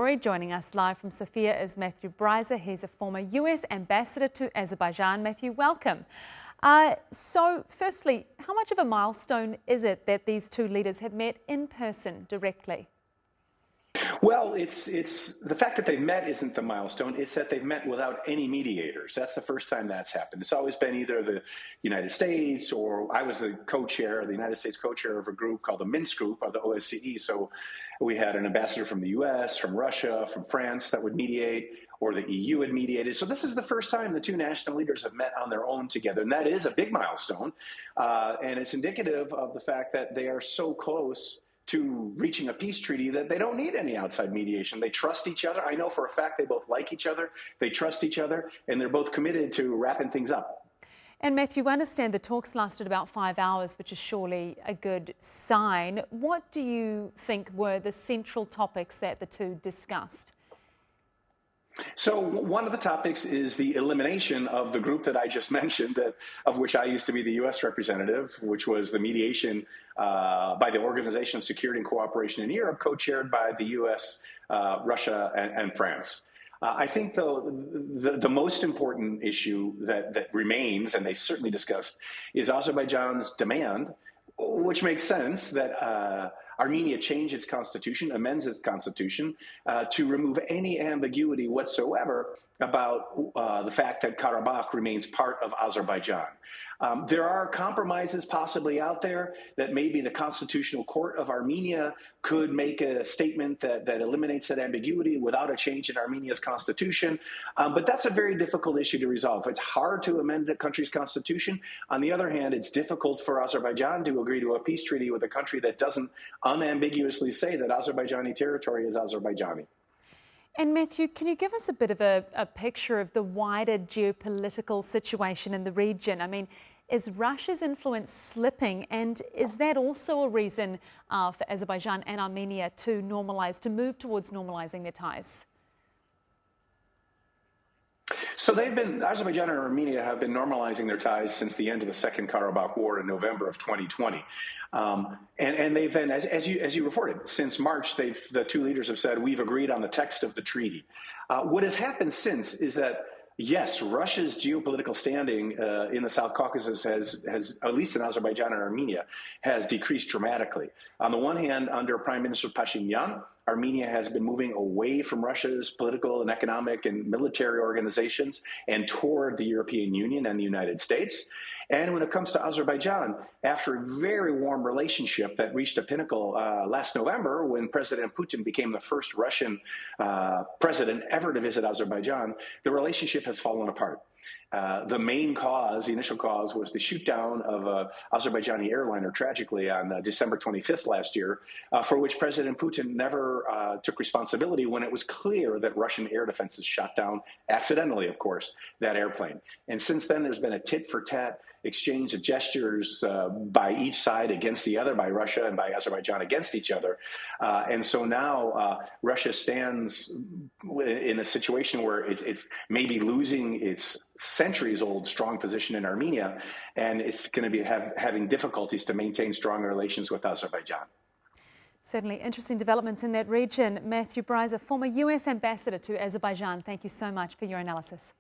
Joining us live from Sofia is Matthew Bryza. He's a former US ambassador to Azerbaijan. Matthew, welcome. So firstly, how much of a milestone is it that these two leaders have met in person directly? Well, it's the fact that they've met isn't the milestone. It's that they've met without any mediators. That's the first time that's happened. It's always been either the United States or I was the co-chair, the United States co-chair of a group called the Minsk Group or the OSCE. So we had an ambassador from the US, from Russia, from France that would mediate, or the EU had mediated. So this is the first time the two national leaders have met on their own together. And that is a big milestone. And it's indicative of the fact that they are so close to reaching a peace treaty that they don't need any outside mediation. They trust each other. I know for a fact they both like each other, they trust each other, and they're both committed to wrapping things up. And Matthew, I understand the talks lasted about 5 hours, which is surely a good sign. What do you think were the central topics that the two discussed? So one of the topics is the elimination of the group that I just mentioned, of which I used to be the U.S. representative, which was the mediation by the Organization of Security and Cooperation in Europe, co-chaired by the U.S., Russia, and France. I think, though, the most important issue that remains, and they certainly discussed, is Azerbaijan's demand, which makes sense, that Armenia change its constitution, amends its constitution, to remove any ambiguity whatsoever about the fact that Karabakh remains part of Azerbaijan. There are compromises possibly out there that maybe the Constitutional Court of Armenia could make a statement that eliminates that ambiguity without a change in Armenia's constitution. But that's a very difficult issue to resolve. It's hard to amend the country's constitution. On the other hand, it's difficult for Azerbaijan to agree to a peace treaty with a country that doesn't unambiguously say that Azerbaijani territory is Azerbaijani. And Matthew, can you give us a bit of a picture of the wider geopolitical situation in the region? I mean, is Russia's influence slipping, and is that also a reason for Azerbaijan and Armenia to move towards normalizing their ties? So Azerbaijan and Armenia have been normalizing their ties since the end of the Second Karabakh War in November of 2020. And they've been, as you reported, since March, the two leaders have said, we've agreed on the text of the treaty. What has happened since is that, yes, Russia's geopolitical standing in the South Caucasus has, at least in Azerbaijan and Armenia, has decreased dramatically. On the one hand, under Prime Minister Pashinyan, Armenia has been moving away from Russia's political and economic and military organizations and toward the European Union and the United States. And when it comes to Azerbaijan, after a very warm relationship that reached a pinnacle last November when President Putin became the first Russian president ever to visit Azerbaijan, the relationship has fallen apart. The main cause, the initial cause, was the shoot down of an Azerbaijani airliner, tragically, on December 25th last year, for which President Putin never took responsibility when it was clear that Russian air defenses shot down, accidentally, of course, that airplane. And since then, there's been a tit-for-tat exchange of gestures by each side against the other, by Russia and by Azerbaijan against each other. And so now Russia stands in a situation where it's maybe losing its centuries-old strong position in Armenia, and it's going to be having difficulties to maintain strong relations with Azerbaijan. Certainly interesting developments in that region. Matthew Bryza, former US ambassador to Azerbaijan, thank you so much for your analysis.